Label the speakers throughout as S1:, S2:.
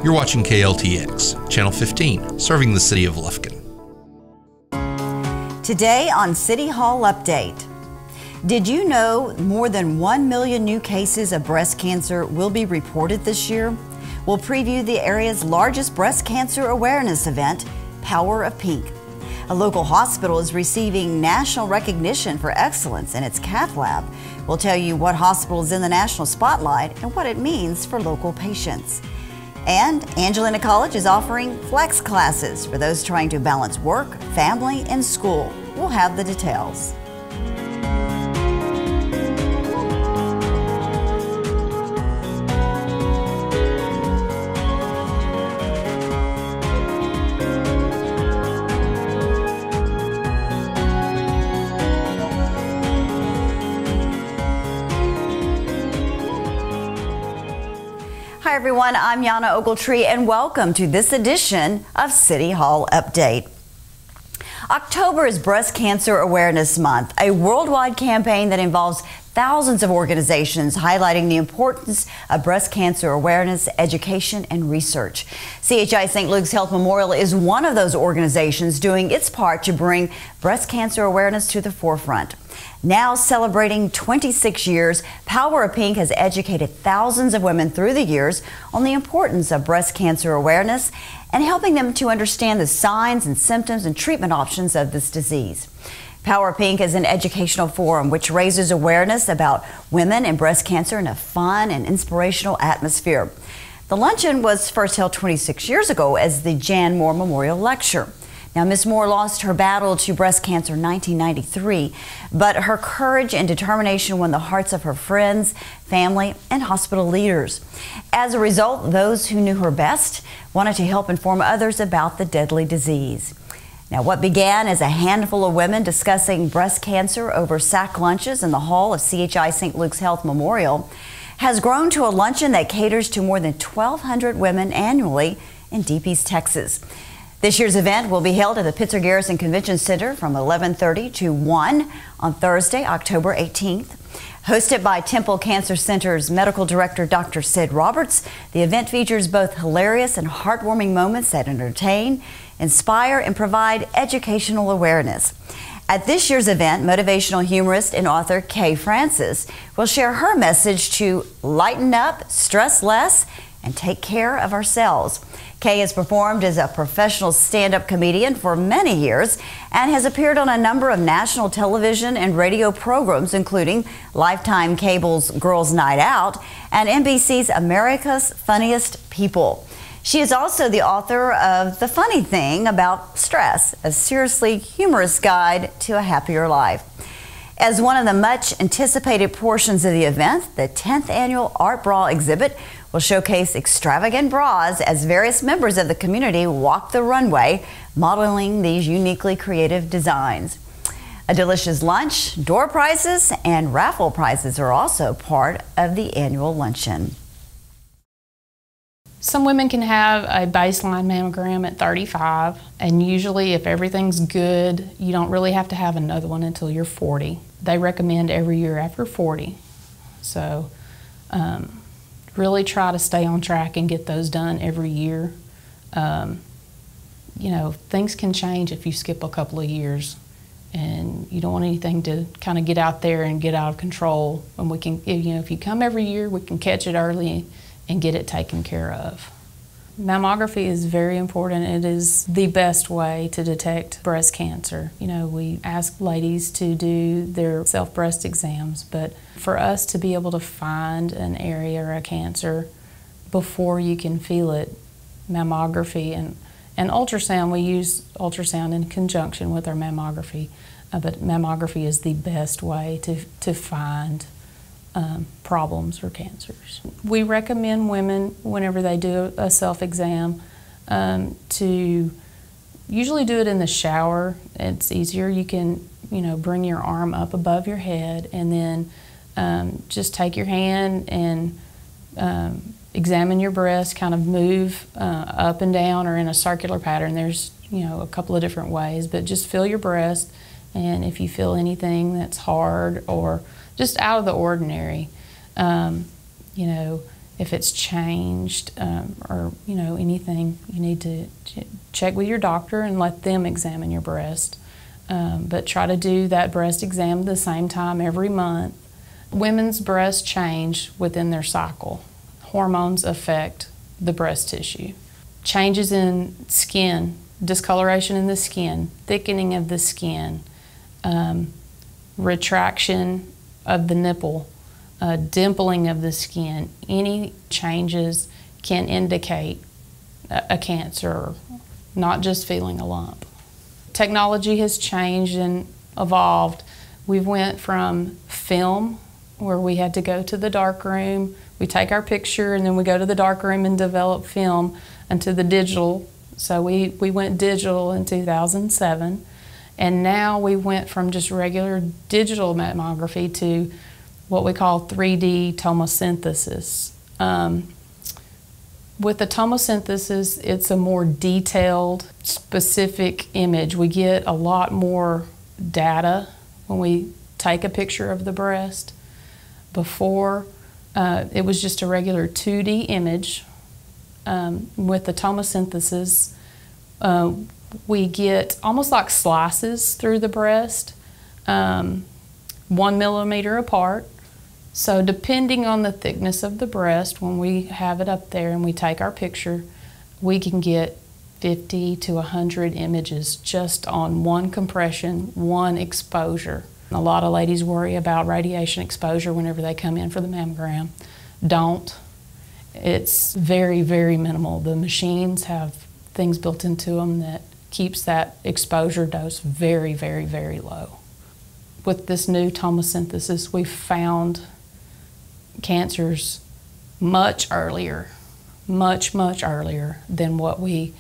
S1: You're watching KLTX, Channel 15, serving the City of Lufkin.
S2: Today on City Hall Update. Did you know more than 1 million new cases of breast cancer will be reported this year? We'll preview the area's largest breast cancer awareness event, Power of Pink. A local hospital is receiving national recognition for excellence in its Cath lab. We'll tell you what hospital is in the national spotlight and what it means for local patients. And Angelina College is offering flex classes for those trying to balance work, family, and school. We'll have the details. Hi everyone, I'm Yana Ogletree and welcome to this edition of City Hall Update. October is Breast Cancer Awareness Month, a worldwide campaign that involves thousands of organizations highlighting the importance of breast cancer awareness, education, and research. CHI St. Luke's Health Memorial is one of those organizations doing its part to bring breast cancer awareness to the forefront. Now celebrating 26 years, Power of Pink has educated thousands of women through the years on the importance of breast cancer awareness and helping them to understand the signs and symptoms and treatment options of this disease. Power of Pink is an educational forum which raises awareness about women and breast cancer in a fun and inspirational atmosphere. The luncheon was first held 26 years ago as the Jan Moore Memorial Lecture. Now, Ms. Moore lost her battle to breast cancer in 1993, but her courage and determination won the hearts of her friends, family, and hospital leaders. As a result, those who knew her best wanted to help inform others about the deadly disease. Now, what began as a handful of women discussing breast cancer over sack lunches in the hall of CHI St. Luke's Health Memorial has grown to a luncheon that caters to more than 1,200 women annually in Deep East Texas. This year's event will be held at the Pitzer Garrison Convention Center from 11:30 to 1 on Thursday, October 18th. Hosted by Temple Cancer Center's Medical Director Dr. Sid Roberts, the event features both hilarious and heartwarming moments that entertain, inspire, and provide educational awareness. At this year's event, motivational humorist and author Kay Francis will share her message to lighten up, stress less, and take care of ourselves. Kay has performed as a professional stand-up comedian for many years and has appeared on a number of national television and radio programs, including Lifetime Cable's Girls Night Out and NBC's America's Funniest People. She is also the author of The Funny Thing About Stress, a seriously humorous guide to a happier life. As one of the much anticipated portions of the event, the 10th annual Art Bra exhibit will showcase extravagant bras as various members of the community walk the runway, modeling these uniquely creative designs. A delicious lunch, door prizes, and raffle prizes are also part of the annual luncheon.
S3: Some women can have a baseline mammogram at 35, and usually if everything's good, you don't really have to have another one until you're 40. They recommend every year after 40. So really try to stay on track and get those done every year. You know, things can change if you skip a couple of years, and you don't want anything to kind of get out there and get out of control. And we can, you know, if you come every year, we can catch it early and get it taken care of. Mammography is very important. It is the best way to detect breast cancer. You know, we ask ladies to do their self-breast exams, but for us to be able to find an area or a cancer before you can feel it, mammography and ultrasound, we use ultrasound in conjunction with our mammography, but mammography is the best way to find problems or cancers. We recommend women, whenever they do a self-exam, to usually do it in the shower. It's easier. You can, you know, bring your arm up above your head and then just take your hand and examine your breast, kind of move up and down or in a circular pattern. There's, you know, a couple of different ways, but just feel your breast, and if you feel anything that's hard or just out of the ordinary, you know, if it's changed, or anything, you need to check with your doctor and let them examine your breast. But try to do that breast exam at the same time every month. Women's breasts change within their cycle. Hormones affect the breast tissue. Changes in skin, discoloration in the skin, thickening of the skin, retraction of the nipple, dimpling of the skin. Any changes can indicate a cancer, not just feeling a lump. Technology has changed and evolved. We went from film, where we had to go to the dark room, we take our picture, and then we go to the dark room and develop film, into the digital. So we went digital in 2007, and now we went from just regular digital mammography to what we call 3D tomosynthesis. With the tomosynthesis, it's a more detailed, specific image. We get a lot more data when we take a picture of the breast. Before, it was just a regular 2D image. With the tomosynthesis, we get almost like slices through the breast, 1 millimeter apart. So depending on the thickness of the breast, when we have it up there and we take our picture, we can get 50 to 100 images just on one compression, one exposure. A lot of ladies worry about radiation exposure whenever they come in for the mammogram. Don't. It's very, very minimal. The machines have things built into them that keeps that exposure dose very, very, very low. With this new tomosynthesis, we found cancers much earlier, much earlier than what we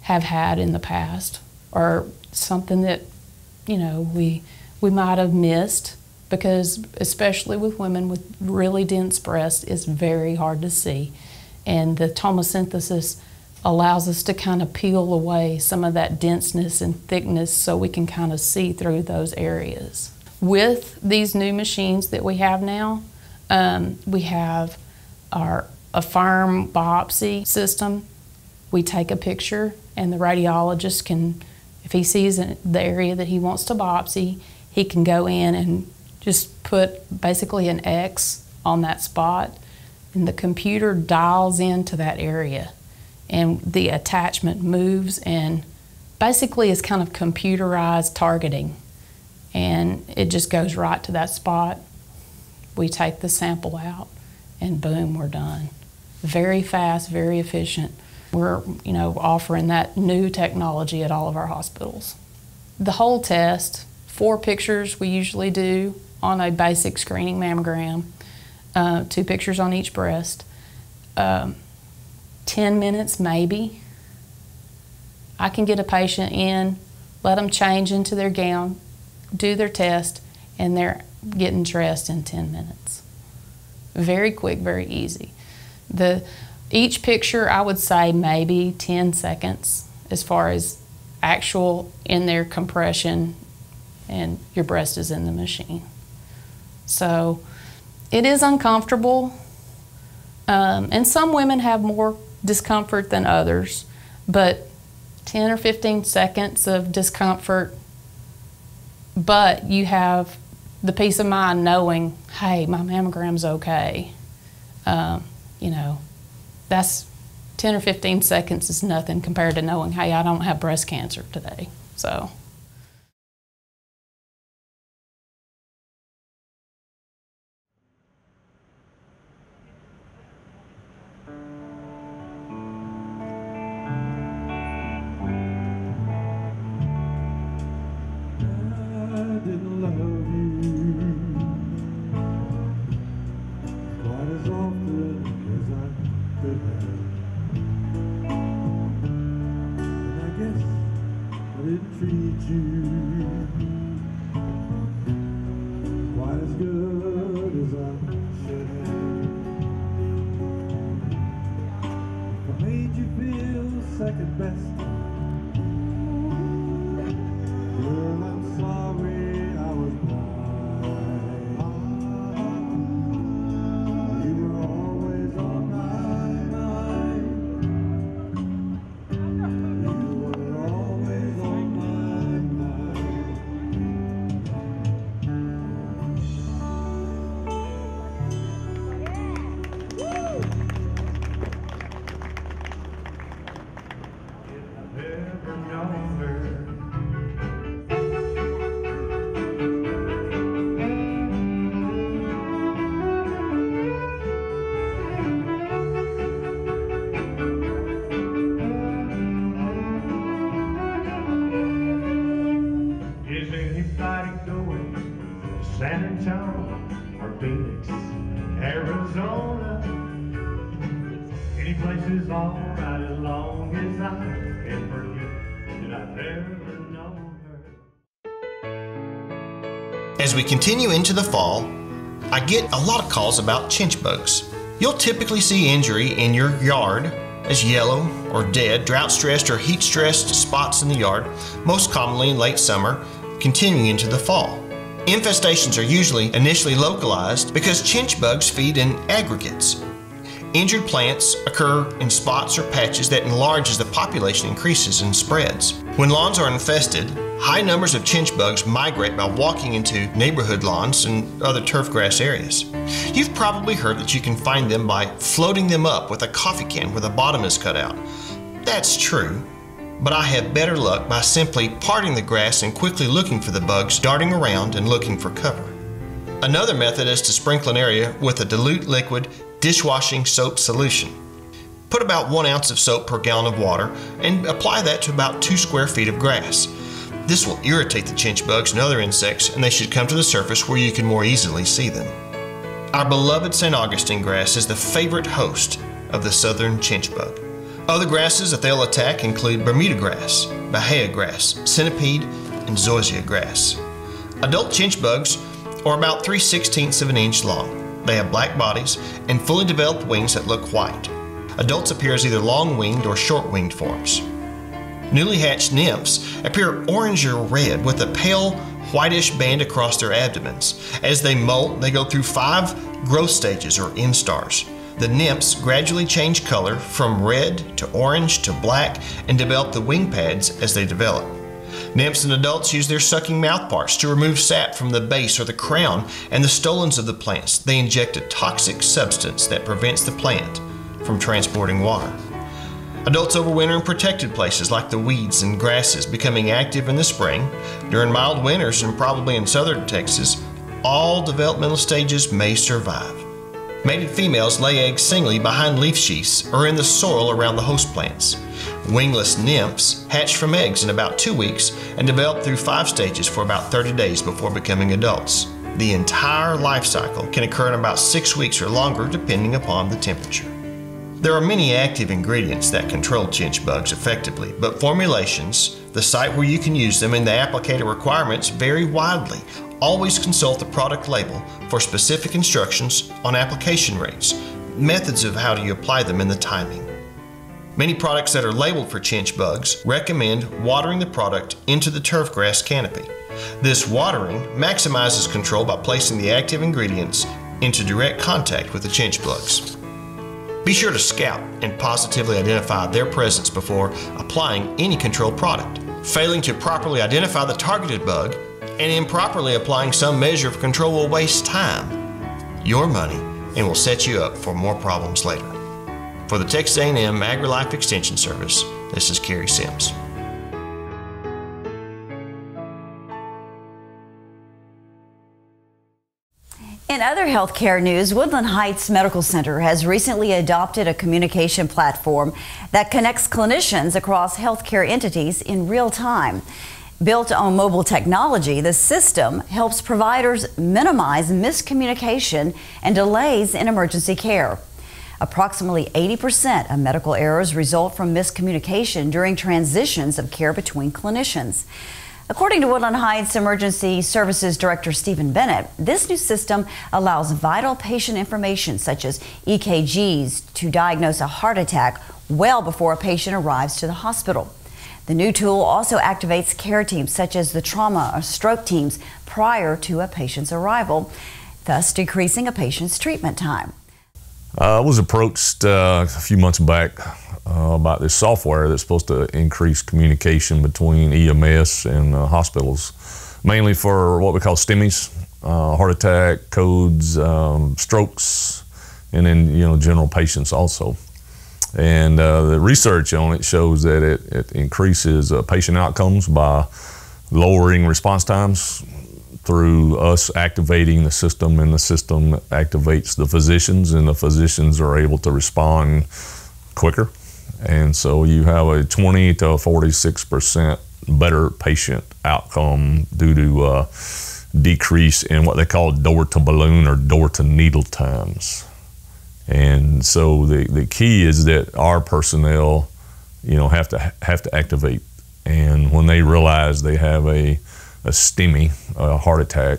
S3: have had in the past, or something that, we might have missed, because especially with women with really dense breasts, it's very hard to see. And the tomosynthesis allows us to kind of peel away some of that denseness and thickness so we can kind of see through those areas. With these new machines that we have now, we have a firm biopsy system. We take a picture, and the radiologist can, if he sees the area that he wants to biopsy, he can go in and just put basically an X on that spot, and the computer dials into that area, and the attachment moves, and basically it's kind of computerized targeting, and it just goes right to that spot. We take the sample out, and boom, we're done. Very fast, very efficient. We're offering that new technology at all of our hospitals. The whole test, 4 pictures we usually do on a basic screening mammogram, 2 pictures on each breast. 10 minutes maybe. I can get a patient in, let them change into their gown, do their test, and they're getting dressed in 10 minutes. Very quick, very easy. Each picture, I would say maybe 10 seconds as far as actual in their compression, and your breast is in the machine. So it is uncomfortable, and some women have more discomfort than others, but 10 or 15 seconds of discomfort, but you have the peace of mind knowing, hey, my mammogram's okay. That's 10 or 15 seconds is nothing compared to knowing, hey, I don't have breast cancer today. So.
S4: You were always on place is alright as long as I can forget that I've never known her.
S5: As we continue into the fall, I get a lot of calls about chinch bugs. You'll typically see injury in your yard as yellow or dead, drought-stressed or heat-stressed spots in the yard, most commonly in late summer, continuing into the fall. Infestations are usually initially localized because chinch bugs feed in aggregates. Injured plants occur in spots or patches that enlarge as the population increases and spreads. When lawns are infested, high numbers of chinch bugs migrate by walking into neighborhood lawns and other turf grass areas. You've probably heard that you can find them by floating them up with a coffee can where the bottom is cut out. That's true, but I have better luck by simply parting the grass and quickly looking for the bugs darting around and looking for cover. Another method is to sprinkle an area with a dilute liquid dishwashing soap solution. Put about 1 ounce of soap per gallon of water and apply that to about 2 square feet of grass. This will irritate the chinch bugs and other insects, and they should come to the surface where you can more easily see them. Our beloved St. Augustine grass is the favorite host of the southern chinch bug. Other grasses that they'll attack include Bermuda grass, Bahia grass, centipede, and zoysia grass. Adult chinch bugs are about 3/16 of an inch long. They have black bodies and fully developed wings that look white. Adults appear as either long-winged or short-winged forms. Newly hatched nymphs appear orange or red with a pale whitish band across their abdomens. As they molt, they go through 5 growth stages or instars. The nymphs gradually change color from red to orange to black and develop the wing pads as they develop. Nymphs and adults use their sucking mouthparts to remove sap from the base or the crown and the stolons of the plants. They inject a toxic substance that prevents the plant from transporting water. Adults overwinter in protected places like the weeds and grasses, becoming active in the spring. During mild winters, and probably in southern Texas, all developmental stages may survive. Mated females lay eggs singly behind leaf sheaths or in the soil around the host plants. Wingless nymphs hatch from eggs in about 2 weeks and develop through 5 stages for about 30 days before becoming adults. The entire life cycle can occur in about 6 weeks or longer depending upon the temperature. There are many active ingredients that control chinch bugs effectively, but formulations, the site where you can use them, and the applicator requirements vary widely. Always consult the product label for specific instructions on application rates, methods of how you apply them, and the timing. Many products that are labeled for chinch bugs recommend watering the product into the turf grass canopy. This watering maximizes control by placing the active ingredients into direct contact with the chinch bugs. Be sure to scout and positively identify their presence before applying any control product. Failing to properly identify the targeted bug and improperly applying some measure of control will waste time, your money, and will set you up for more problems later. For the Texas A&M AgriLife Extension Service, this is Kerry Sims.
S2: In other healthcare news, Woodland Heights Medical Center has recently adopted a communication platform that connects clinicians across healthcare entities in real time. Built on mobile technology, the system helps providers minimize miscommunication and delays in emergency care. Approximately 80% of medical errors result from miscommunication during transitions of care between clinicians. According to Woodland Heights Emergency Services Director Stephen Bennett, this new system allows vital patient information such as EKGs to diagnose a heart attack well before a patient arrives to the hospital. The new tool also activates care teams such as the trauma or stroke teams prior to a patient's arrival, thus decreasing a patient's treatment time.
S6: I was approached a few months back about this software that's supposed to increase communication between EMS and hospitals, mainly for what we call STEMIs, heart attack, codes, strokes, and then general patients also. And the research on it shows that it increases patient outcomes by lowering response times through us activating the system, and the system activates the physicians, and the physicians are able to respond quicker. And so you have a 20 to 46% better patient outcome due to decrease in what they call door to balloon or door to needle times. And so the key is that our personnel, have to activate. And when they realize they have a STEMI, a heart attack,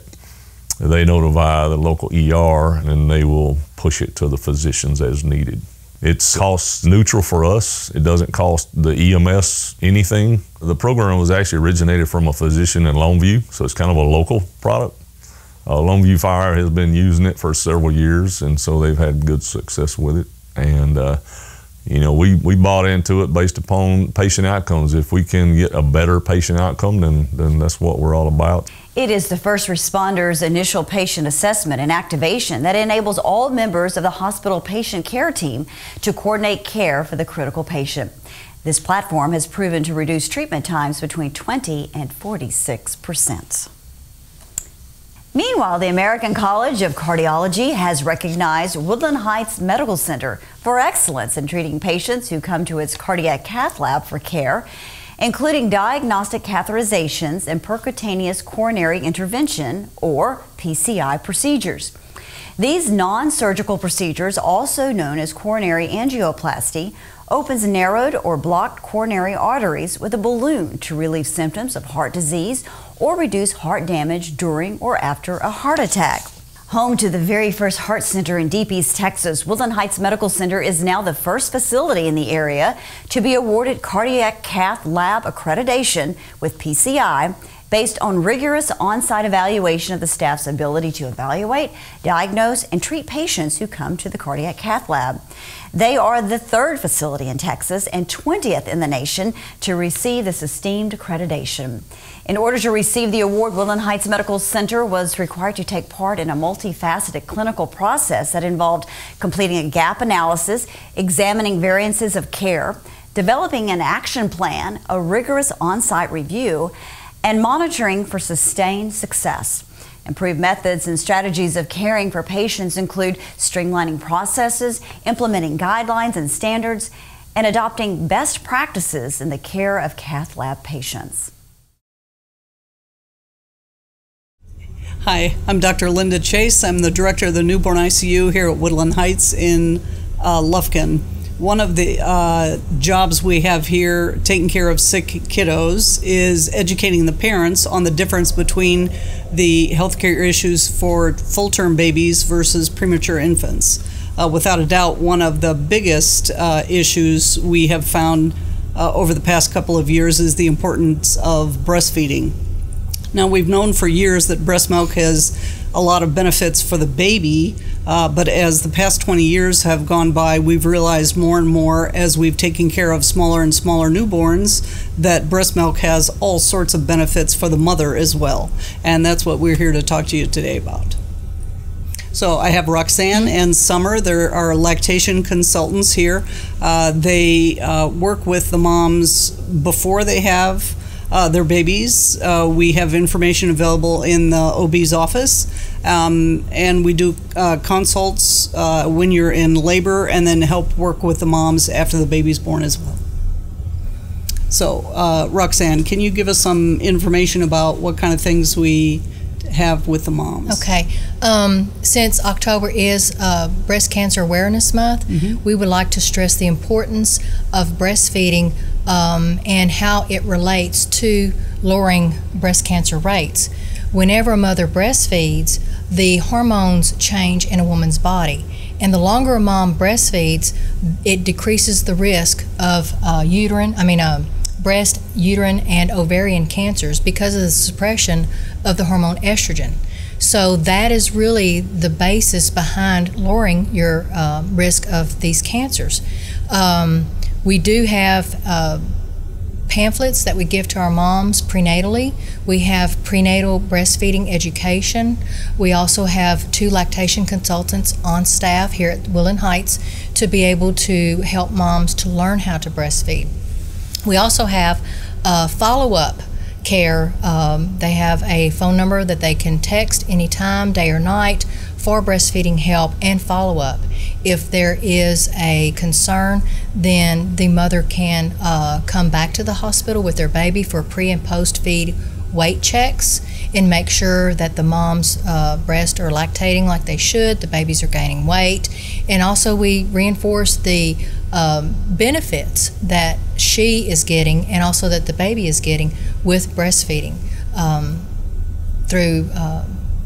S6: they notify the local ER, and they will push it to the physicians as needed. It's cost neutral for us. It doesn't cost the EMS anything. The program was actually originated from a physician in Longview, so it's kind of a local product. Longview Fire has been using it for several years, and so they've had good success with it. And we bought into it based upon patient outcomes. If we can get a better patient outcome, then that's what we're all about.
S2: It is the first responders' initial patient assessment and activation that enables all members of the hospital patient care team to coordinate care for the critical patient. This platform has proven to reduce treatment times between 20 and 46%. Meanwhile, the American College of Cardiology has recognized Woodland Heights Medical Center for excellence in treating patients who come to its cardiac cath lab for care, including diagnostic catheterizations and percutaneous coronary intervention, or PCI procedures. These non-surgical procedures, also known as coronary angioplasty, opens narrowed or blocked coronary arteries with a balloon to relieve symptoms of heart disease or reduce heart damage during or after a heart attack. Home to the very first heart center in Deep East Texas, Woodland Heights Medical Center is now the first facility in the area to be awarded cardiac cath lab accreditation with PCI, based on rigorous on-site evaluation of the staff's ability to evaluate, diagnose, and treat patients who come to the cardiac cath lab. They are the third facility in Texas and 20th in the nation to receive this esteemed accreditation. In order to receive the award, Woodland Heights Medical Center was required to take part in a multifaceted clinical process that involved completing a gap analysis, examining variances of care, developing an action plan, a rigorous on-site review, and monitoring for sustained success. Improved methods and strategies of caring for patients include streamlining processes, implementing guidelines and standards, and adopting best practices in the care of cath lab patients.
S7: Hi, I'm Dr. Linda Chase. I'm the director of the newborn ICU here at Woodland Heights in Lufkin. One of the jobs we have here taking care of sick kiddos is educating the parents on the difference between the healthcare issues for full-term babies versus premature infants. Without a doubt, one of the biggest issues we have found over the past couple of years is the importance of breastfeeding. Now, we've known for years that breast milk has a lot of benefits for the baby, but as the past 20 years have gone by, we've realized more and more as we've taken care of smaller and smaller newborns that breast milk has all sorts of benefits for the mother as well. And that's what we're here to talk to you today about. So I have Roxanne and Summer. They're our lactation consultants here. They work with the moms before they have their babies. We have information available in the OB's office, and we do consults when you're in labor, and then help work with the moms after the baby's born as well. So Roxanne, can you give us some information about what kind of things we have with the moms?
S8: Okay. Since October is Breast Cancer Awareness Month, we would like to stress the importance of breastfeeding and how it relates to lowering breast cancer rates. Whenever a mother breastfeeds, the hormones change in a woman's body. And the longer a mom breastfeeds, it decreases the risk of breast, uterine, and ovarian cancers because of the suppression of the hormone estrogen. So that is really the basis behind lowering your risk of these cancers. We do have pamphlets that we give to our moms prenatally. We have prenatal breastfeeding education. We also have 2 lactation consultants on staff here at Woodland Heights to be able to help moms to learn how to breastfeed. We also have follow-up care. They have a phone number that they can text anytime, day or night, for breastfeeding help and follow-up. If there is a concern, then the mother can come back to the hospital with their baby for pre- and post-feed weight checks, and make sure that the mom's breasts are lactating like they should, the babies are gaining weight, and also we reinforce the benefits that she is getting and also that the baby is getting with breastfeeding through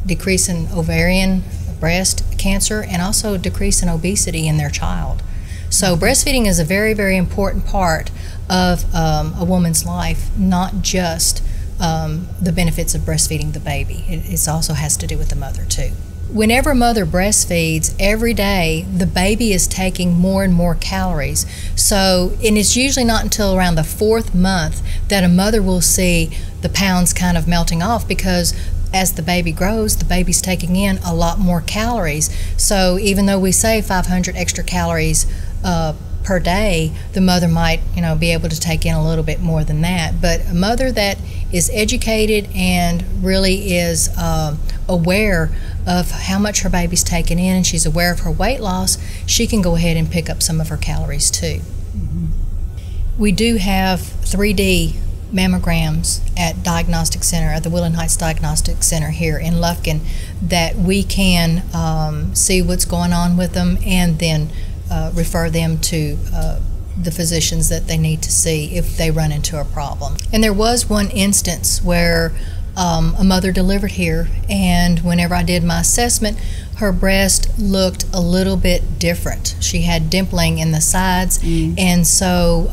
S8: decrease in ovarian, breast cancer, and also decrease in obesity in their child. So breastfeeding is a very, very important part of a woman's life, not just the benefits of breastfeeding the baby. It also has to do with the mother too. Whenever a mother breastfeeds, every day the baby is taking more and more calories. So, and it's usually not until around the 4th month that a mother will see the pounds kind of melting off, because as the baby grows, the baby's taking in a lot more calories. So even though we say 500 extra calories per day, the mother might, be able to take in a little bit more than that. But a mother that is educated and really is aware of how much her baby's taking in, and she's aware of her weight loss, she can go ahead and pick up some of her calories too. Mm-hmm. We do have 3D mammograms at Diagnostic Center, at the Woodland Heights Diagnostic Center here in Lufkin, that we can see what's going on with them and then refer them to the physicians that they need to see if they run into a problem. And there was one instance where a mother delivered here, and whenever I did my assessment, her breast looked a little bit different. She had dimpling in the sides, and so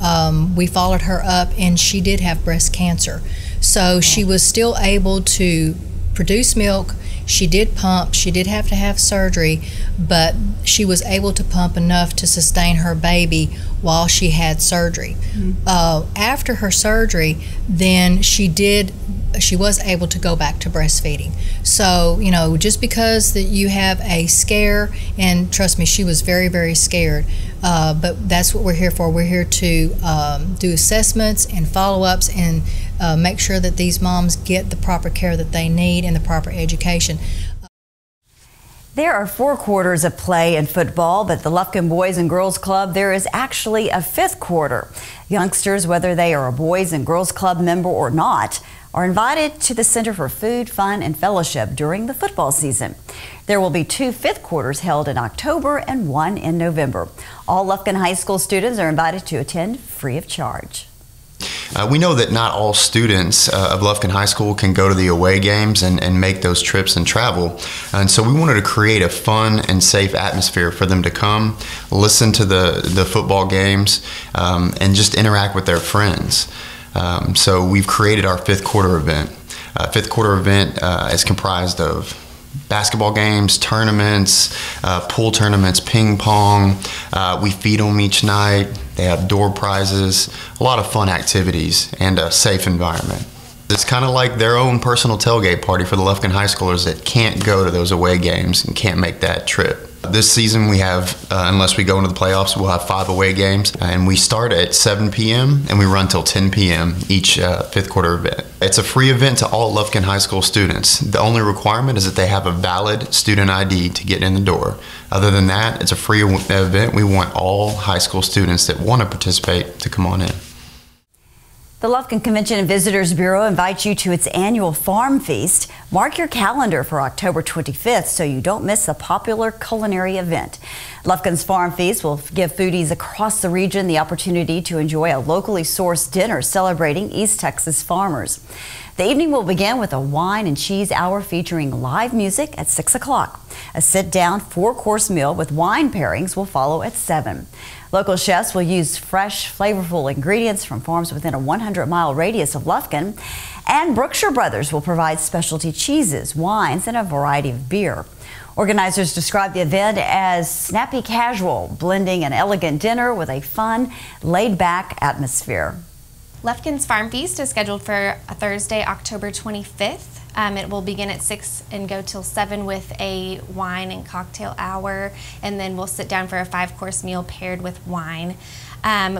S8: we followed her up, and she did have breast cancer. So she was still able to produce milk. She did pump. She did have to have surgery, but she was able to pump enough to sustain her baby while she had surgery. After her surgery, then she was able to go back to breastfeeding. So, just because that you have a scare, and trust me, she was very, very scared, but that's what we're here for. We're here to do assessments and follow-ups and make sure that these moms get the proper care that they need and the proper education.
S2: There are 4 quarters of play in football, but at the Lufkin Boys and Girls Club, there is actually a 5th quarter. Youngsters, whether they are a Boys and Girls Club member or not, are invited to the Center for Food, Fun, and Fellowship during the football season. There will be 2 5th quarters held in October and 1 in November. All Lufkin High School students are invited to attend free of charge.
S5: We know that not all students of Lufkin High School can go to the away games and make those trips and travel. And so we wanted to create a fun and safe atmosphere for them to come, listen to the football games, and just interact with their friends. So we've created our 5th quarter event. 5th quarter event is comprised of basketball games, tournaments, pool tournaments, ping pong. We feed them each night. They have door prizes, a lot of fun activities, and a safe environment. It's kind of like their own personal tailgate party for the Lufkin High Schoolers that can't go to those away games and can't make that trip. This season we have, unless we go into the playoffs, we'll have 5 away games, and we start at 7 p.m. and we run till 10 p.m. each 5th quarter event. It's a free event to all Lufkin High School students. The only requirement is that they have a valid student ID to get in the door. Other than that, it's a free event. We want all high school students that want to participate to come on in.
S2: The Lufkin Convention and Visitors Bureau invites you to its annual Farm Feast. Mark your calendar for October 25th so you don't miss a popular culinary event. Lufkin's Farm Feast will give foodies across the region the opportunity to enjoy a locally sourced dinner celebrating East Texas farmers. The evening will begin with a wine and cheese hour featuring live music at 6 o'clock. A sit-down 4-course meal with wine pairings will follow at 7. Local chefs will use fresh, flavorful ingredients from farms within a 100-mile radius of Lufkin, and Brookshire Brothers will provide specialty cheeses, wines, and a variety of beer. Organizers describe the event as snappy casual, blending an elegant dinner with a fun, laid-back atmosphere.
S9: Lufkin's Farm Feast is scheduled for Thursday, October 25th. It will begin at 6 and go till 7 with a wine and cocktail hour, and then we'll sit down for a 5-course meal paired with wine.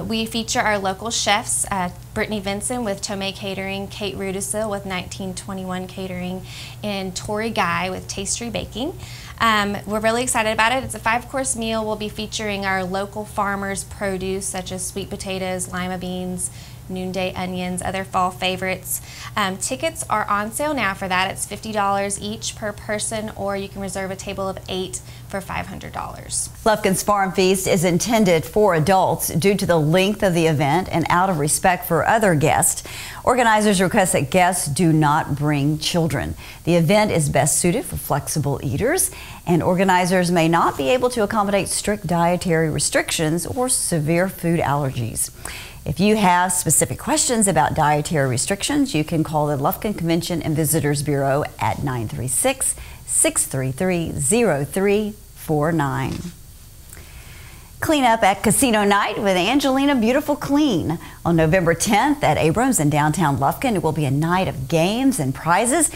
S9: We feature our local chefs, Brittany Vinson with Tomei Catering, Kate Rudisil with 1921 Catering, and Tori Guy with Tastery Baking. We're really excited about it. It's a 5-course meal. We'll be featuring our local farmers' produce such as sweet potatoes, lima beans, noonday onions, other fall favorites. Tickets are on sale now for that. It's $50 each per person, or you can reserve a table of 8 for $500.
S2: Lufkin's Farm Feast is intended for adults due to the length of the event and out of respect for other guests. Organizers request that guests do not bring children. The event is best suited for flexible eaters, and organizers may not be able to accommodate strict dietary restrictions or severe food allergies. If you have specific questions about dietary restrictions, you can call the Lufkin Convention and Visitors Bureau at 936-633-0349. Clean up at Casino Night with Angelina Beautiful Clean. On November 10th at Abrams in downtown Lufkin, it will be a night of games and prizes,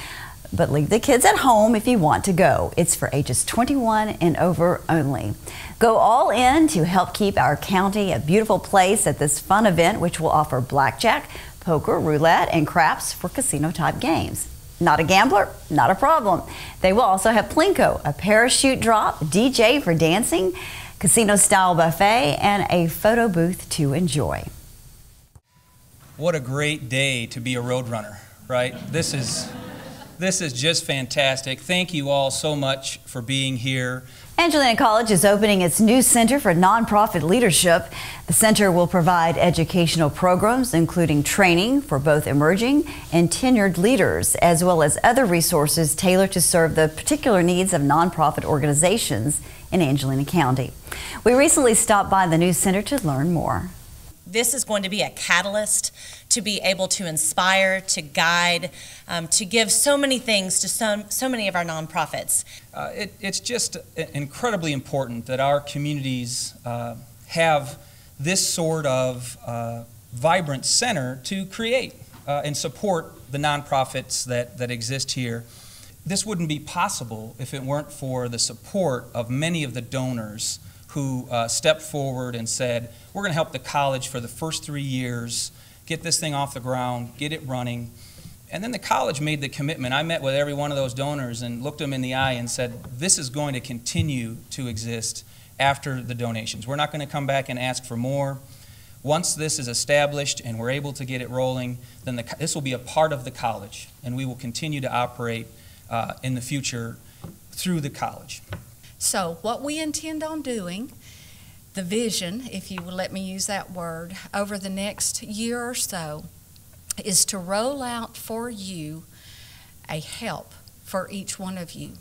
S2: but leave the kids at home if you want to go. It's for ages 21 and over only. Go all in to help keep our county a beautiful place at this fun event, which will offer blackjack, poker, roulette, and craps for casino-type games. Not a gambler? Not a problem. They will also have Plinko, a parachute drop, DJ for dancing, casino-style buffet, and a photo booth to enjoy.
S10: What a great day to be a road runner, right? This is just fantastic. Thank you all so much for being here.
S2: Angelina College is opening its new Center for Nonprofit Leadership. The center will provide educational programs, including training for both emerging and tenured leaders, as well as other resources tailored to serve the particular needs of nonprofit organizations in Angelina County. We recently stopped by the new center to learn more.
S11: This is going to be a catalyst to be able to inspire, to guide, to give so many things to so many of our nonprofits.
S10: It's just incredibly important that our communities have this sort of vibrant center to create and support the nonprofits that exist here. This wouldn't be possible if it weren't for the support of many of the donors who stepped forward and said, we're going to help the college for the first 3 years, get this thing off the ground, get it running. And then the college made the commitment. I met with every one of those donors and looked them in the eye and said, this is going to continue to exist after the donations. We're not going to come back and ask for more. Once this is established and we're able to get it rolling, then this will be a part of the college, and we will continue to operate in the future through the college.
S12: So what we intend on doing, the vision, if you will let me use that word, over the next year or so, is to roll out for you a help for each one of you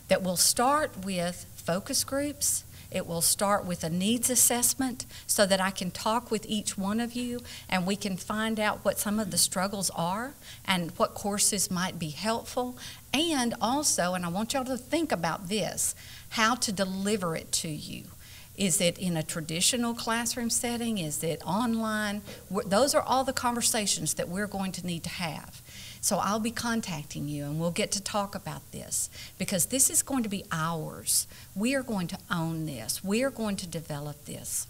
S12: that will start with focus groups. It will start with a needs assessment so that I can talk with each one of you and we can find out what some of the struggles are and what courses might be helpful. And also, and I want y'all to think about this, how to deliver it to you. Is it in a traditional classroom setting? Is it online? Those are all the conversations that we're going to need to have. So I'll be contacting you and we'll get to talk about this because this is going to be ours. We are going to own this. We are going to develop this.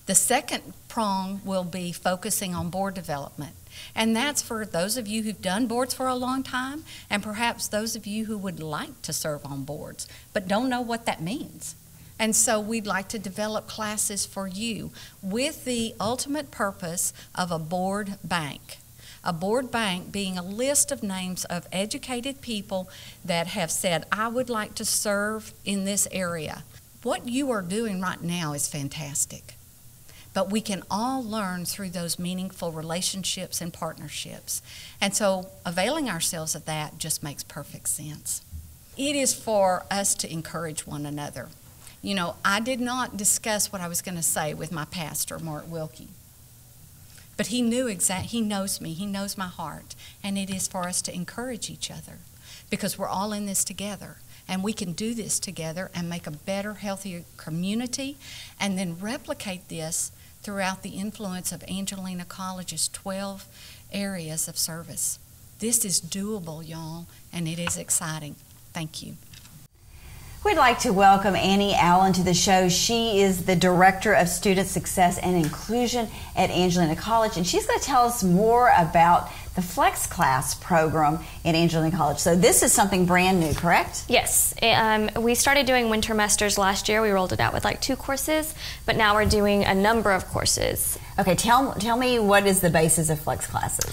S12: The second prong will be focusing on board development. And that's for those of you who've done boards for a long time and perhaps those of you who would like to serve on boards but don't know what that means. And so we'd like to develop classes for you with the ultimate purpose of a board bank. A board bank being a list of names of educated people that have said, I would like to serve in this area. What you are doing right now is fantastic. But we can all learn through those meaningful relationships and partnerships. And so availing ourselves of that just makes perfect sense. It is for us to encourage one another. You know, I did not discuss what I was going to say with my pastor, Mark Wilkie. But he knows me, he knows my heart, and it is for us to encourage each other because we're all in this together, and we can do this together and make a better, healthier community, and then replicate this throughout the influence of Angelina College's 12 areas of service. This is doable, y'all, and it is exciting. Thank you.
S2: We'd like to welcome Annie Allen to the show. She is the Director of Student Success and Inclusion at Angelina College, and she's going to tell us more about the Flex Class program at Angelina College. So this is something brand new, correct?
S13: Yes. We started doing wintermesters last year. We rolled it out with like 2 courses, but now we're doing a number of courses.
S2: Okay, tell me what is the basis of Flex Classes?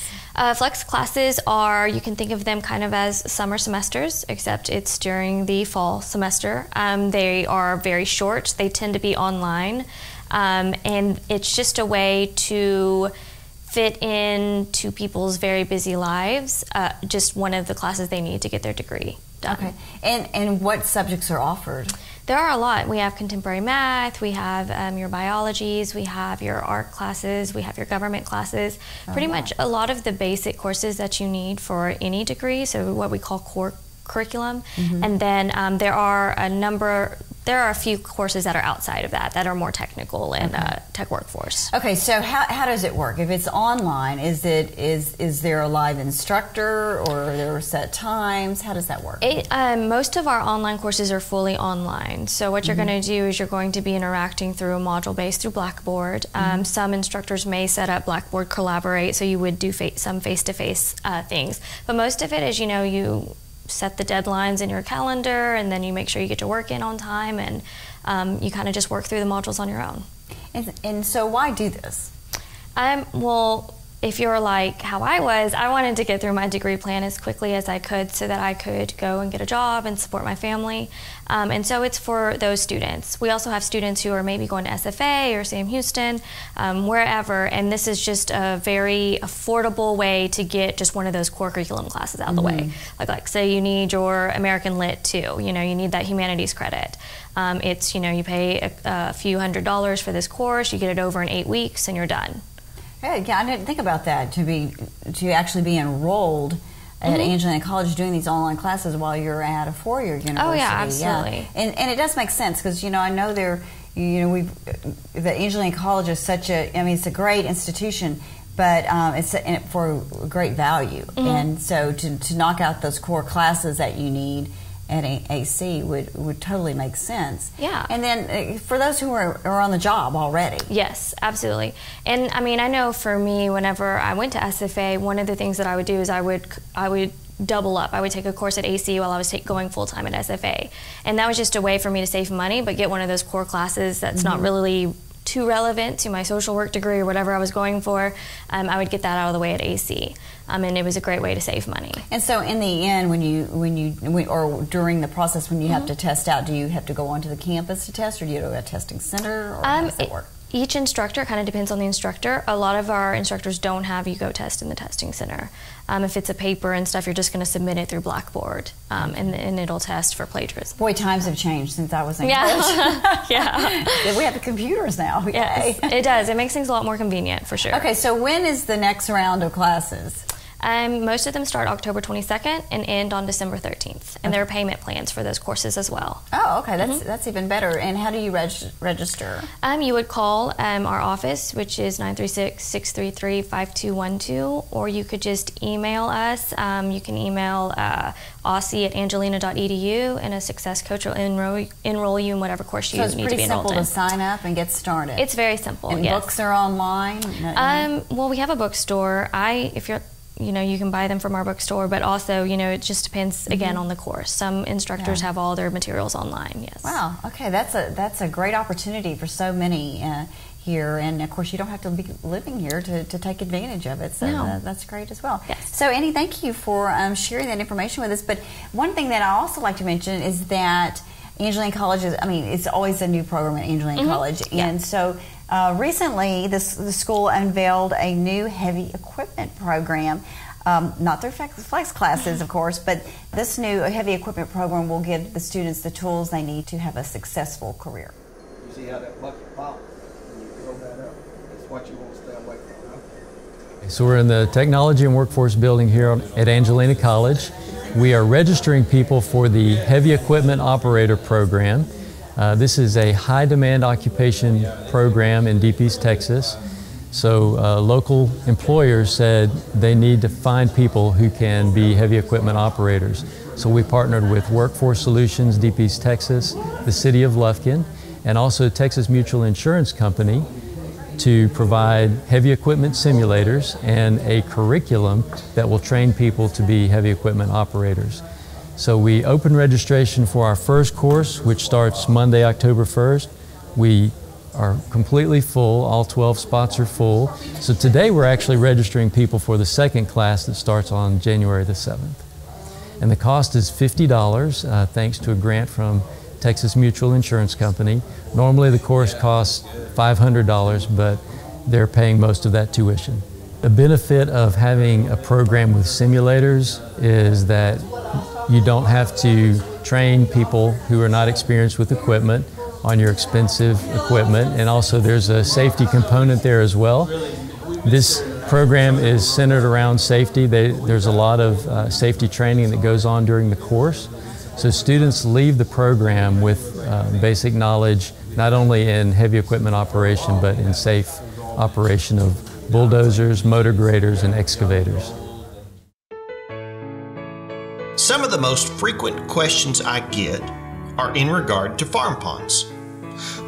S13: Flex classes are, you can think of them kind of as summer semesters, except it's during the fall semester. They are very short. They tend to be online, and it's just a way to fit into people's very busy lives, just one of the classes they need to get their degree done.
S2: Okay, and what subjects are offered?
S13: There are a lot. We have contemporary math, we have your biologies, we have your art classes, we have your government classes, pretty much a lot of the basic courses that you need for any degree, so what we call core curriculum. And then there are a few courses that are outside of that are more technical and tech workforce.
S2: Okay, so how does it work? If it's online, is there a live instructor or are there set times? How does that work?
S13: Most of our online courses are fully online. So what you're going to do is you're going to be interacting through a module based through Blackboard. Some instructors may set up Blackboard Collaborate, so you would do some face-to-face things. But most of it is, you set the deadlines in your calendar, and then you make sure you get to work in on time, and you kind of just work through the modules on your own.
S2: And so why do this?
S13: Well, if you're like how I was, I wanted to get through my degree plan as quickly as I could so that I could go and get a job and support my family. And so it's for those students. We also have students who are maybe going to SFA or Sam Houston, wherever, and this is just a very affordable way to get just one of those core curriculum classes out of the way. Like say you need your American Lit 2, you need that humanities credit. It's, you pay a few $100s for this course, you get it over in 8 weeks, and you're done.
S2: Yeah, I didn't think about that, to actually be enrolled at Angelina College doing these online classes while you're at a four-year university. Oh yeah,
S13: absolutely.
S2: Yeah. And it does make sense because I know the Angelina College is such it's a great institution, but it's for great value, and so to knock out those core classes that you need at AC would totally make sense.
S13: Yeah.
S2: And then for those who are on the job already.
S13: Yes, absolutely. And I know for me, whenever I went to SFA, one of the things that I would do is I would double up. I would take a course at AC while I was going full-time at SFA. And that was just a way for me to save money, but get one of those core classes that's not really too relevant to my social work degree or whatever I was going for. I would get that out of the way at AC. And it was a great way to save money.
S2: And so in the end, or during the process when you have to test out, do you have to go onto the campus to test, or do you go to a testing center, or how does that work?
S13: Each instructor, kind of depends on the instructor. A lot of our instructors don't have you go test in the testing center. If it's a paper and stuff, you're just going to submit it through Blackboard, and it'll test for plagiarism.
S2: Boy, times have changed since I was in college.
S13: Yeah.
S2: We have the computers now.
S13: Yes, it does. It makes things a lot more convenient, for sure.
S2: Okay, so when is the next round of classes?
S13: Most of them start October 22nd and end on December 13th, and there are payment plans for those courses as well.
S2: Oh, okay, that's even better. And how do you register?
S13: You would call our office, which is 936-633-5212, or you could just email us. You can email aussie@angelina.edu, and a success coach will enroll you in whatever course you need to be enrolled in.
S2: So it's pretty simple to sign up and get started.
S13: It's very simple.
S2: And
S13: yes.
S2: Books are online.
S13: Well, we have a bookstore. If you're you can buy them from our bookstore, but also, it just depends, again, on the course. Some instructors have all their materials online, yes.
S2: Wow, okay, that's a great opportunity for so many here, and of course you don't have to be living here to take advantage of it, so that's great as well.
S13: Yes.
S2: So Annie, thank you for sharing that information with us, but one thing that I also like to mention is that Angelina College it's always a new program at Angelina College, and so recently, the school unveiled a new heavy equipment program, not through flex classes, of course, but this new heavy equipment program will give the students the tools they need to have a successful career.
S14: You see how that bucket pops when you fill that up? That's what you want to stay away from.
S15: So we're in the Technology and Workforce building here at Angelina College. We are registering people for the Heavy Equipment Operator program. This is a high-demand occupation program in Deep East Texas. So local employers said they need to find people who can be heavy equipment operators. So we partnered with Workforce Solutions, Deep East Texas, the City of Lufkin, and also Texas Mutual Insurance Company to provide heavy equipment simulators and a curriculum that will train people to be heavy equipment operators. So we open registration for our first course, which starts Monday, October 1st. We are completely full, all 12 spots are full. So today we're actually registering people for the second class that starts on January the 7th. And the cost is $50, thanks to a grant from Texas Mutual Insurance Company. Normally the course costs $500, but they're paying most of that tuition. The benefit of having a program with simulators is that you don't have to train people who are not experienced with equipment on your expensive equipment, and also there's a safety component there as well. This program is centered around safety. There's a lot of safety training that goes on during the course. So students leave the program with basic knowledge, not only in heavy equipment operation, but in safe operation of bulldozers, motor graders, and excavators.
S5: Some of the most frequent questions I get are in regard to farm ponds.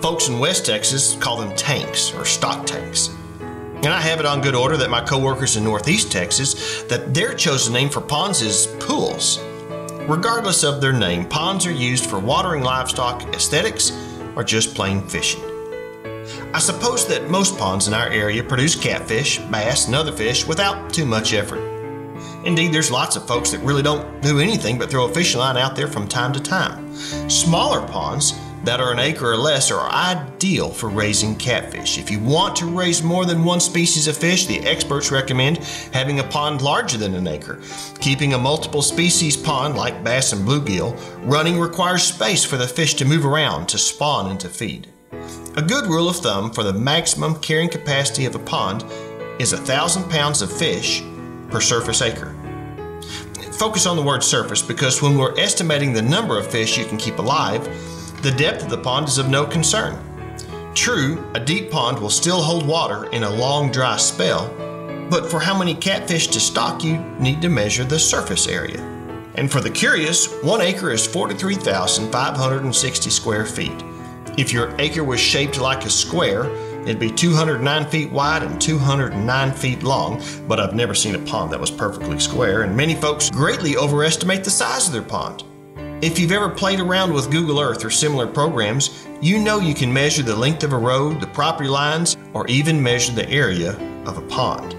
S5: Folks in West Texas call them tanks or stock tanks. And I have it on good order that my coworkers in Northeast Texas, that their chosen name for ponds is pools. Regardless of their name, ponds are used for watering livestock, aesthetics, or just plain fishing. I suppose that most ponds in our area produce catfish, bass, and other fish without too much effort. Indeed, there's lots of folks that really don't do anything but throw a fishing line out there from time to time. Smaller ponds that are an acre or less are ideal for raising catfish. If you want to raise more than one species of fish, the experts recommend having a pond larger than an acre. Keeping a multiple species pond like bass and bluegill running requires space for the fish to move around, to spawn, and to feed. A good rule of thumb for the maximum carrying capacity of a pond is 1,000 pounds of fish per surface acre. Focus on the word surface because when we're estimating the number of fish you can keep alive, the depth of the pond is of no concern. True, a deep pond will still hold water in a long dry spell, but for how many catfish to stock you need to measure the surface area. And for the curious, 1 acre is 43,560 square feet. If your acre was shaped like a square, it'd be 209 feet wide and 209 feet long, but I've never seen a pond that was perfectly square, and many folks greatly overestimate the size of their pond. If you've ever played around with Google Earth or similar programs, you know you can measure the length of a road, the property lines, or even measure the area of a pond.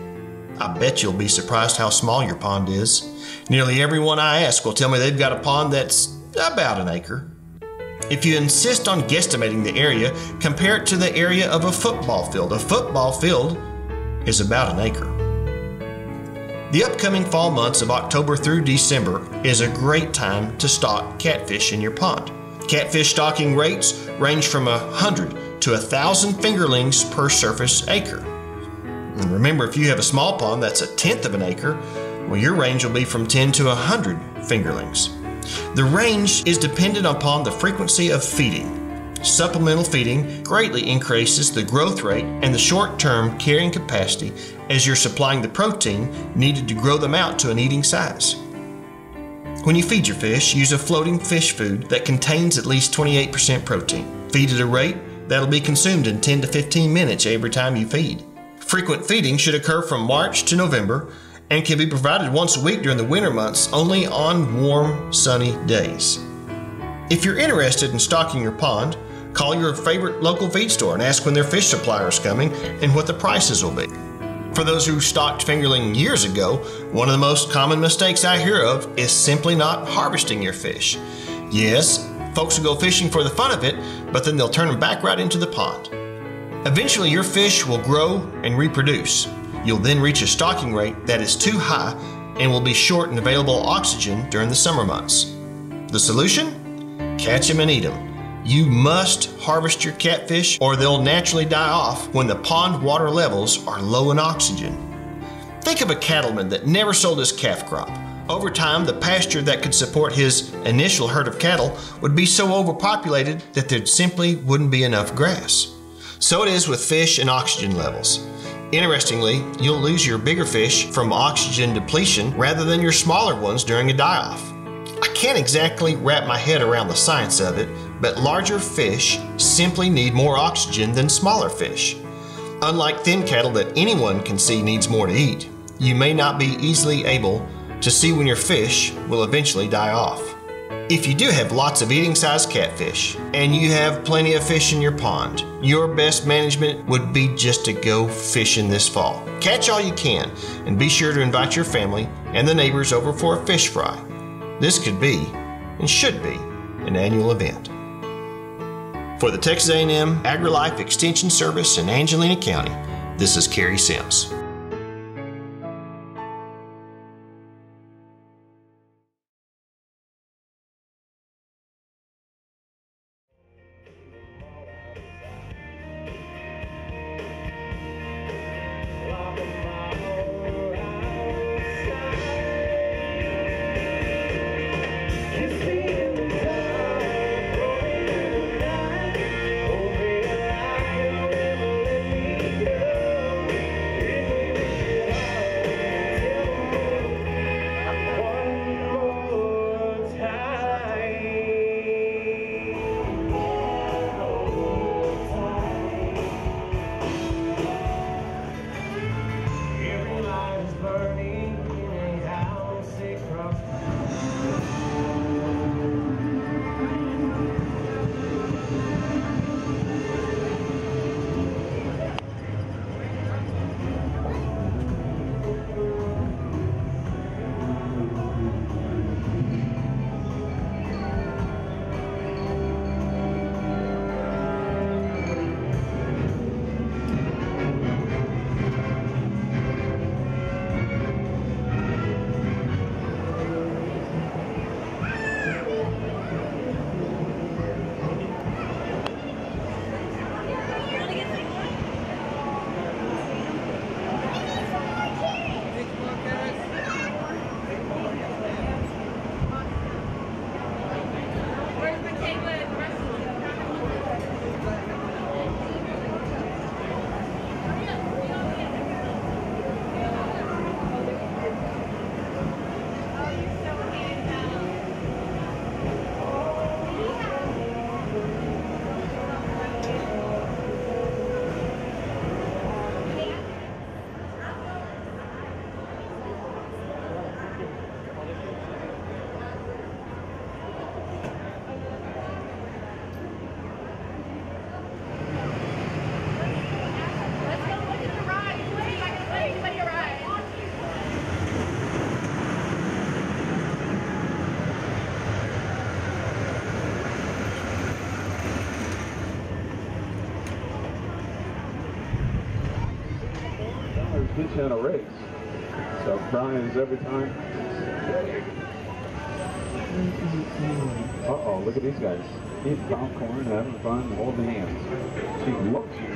S5: I bet you'll be surprised how small your pond is. Nearly everyone I ask will tell me they've got a pond that's about an acre. If you insist on guesstimating the area, compare it to the area of a football field. A football field is about an acre. The upcoming fall months of October through December is a great time to stock catfish in your pond. Catfish stocking rates range from 100 to 1,000 fingerlings per surface acre. And remember, if you have a small pond that's 1/10 of an acre, well, your range will be from 10 to 100 fingerlings. The range is dependent upon the frequency of feeding. Supplemental feeding greatly increases the growth rate and the short-term carrying capacity as you're supplying the protein needed to grow them out to an eating size. When you feed your fish, use a floating fish food that contains at least 28% protein. Feed at a rate that'll be consumed in 10 to 15 minutes every time you feed. Frequent feeding should occur from March to November and can be provided once a week during the winter months only on warm, sunny days. If you're interested in stocking your pond, call your favorite local feed store and ask when their fish supplier is coming and what the prices will be. For those who stocked fingerling years ago, one of the most common mistakes I hear of is simply not harvesting your fish. Yes, folks will go fishing for the fun of it, but then they'll turn them back right into the pond. Eventually, your fish will grow and reproduce. You'll then reach a stocking rate that is too high and will be short in available oxygen during the summer months. The solution? Catch them and eat them. You must harvest your catfish or they'll naturally die off when the pond water levels are low in oxygen. Think of a cattleman that never sold his calf crop. Over time, the pasture that could support his initial herd of cattle would be so overpopulated that there simply wouldn't be enough grass. So it is with fish and oxygen levels. Interestingly, you'll lose your bigger fish from oxygen depletion rather than your smaller ones during a die-off. I can't exactly wrap my head around the science of it, but larger fish simply need more oxygen than smaller fish. Unlike thin cattle that anyone can see needs more to eat, you may not be easily able to see when your fish will eventually die off. If you do have lots of eating-sized catfish and you have plenty of fish in your pond, your best management would be just to go fishing this fall. Catch all you can and be sure to invite your family and the neighbors over for a fish fry. This could be, and should be, an annual event. For the Texas A&M AgriLife Extension Service in Angelina County, this is Kerry Sims.
S16: Pitch out a race. So Brian's every time. Uh-oh, look at these guys. Eating popcorn, having fun, holding hands. She looks you,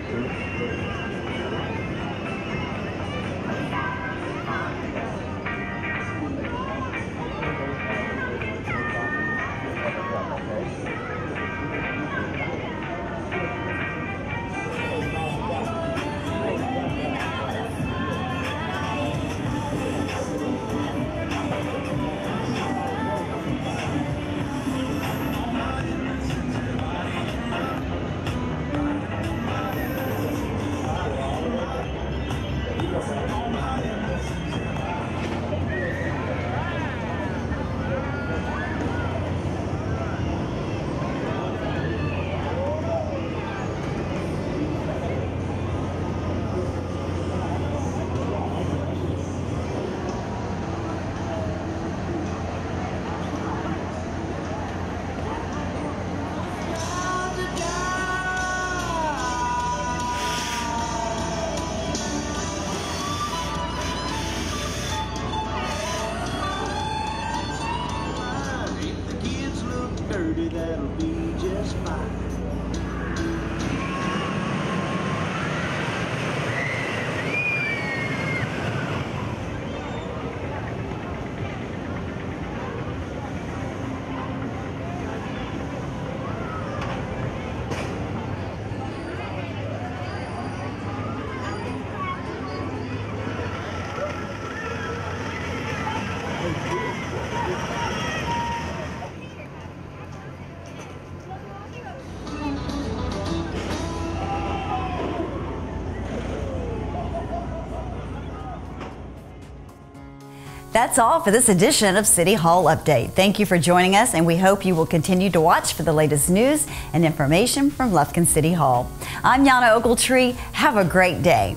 S2: That's all for this edition of City Hall Update. Thank you for joining us, and we hope you will continue to watch for the latest news and information from Lufkin City Hall. I'm Yana Ogletree. Have a great day.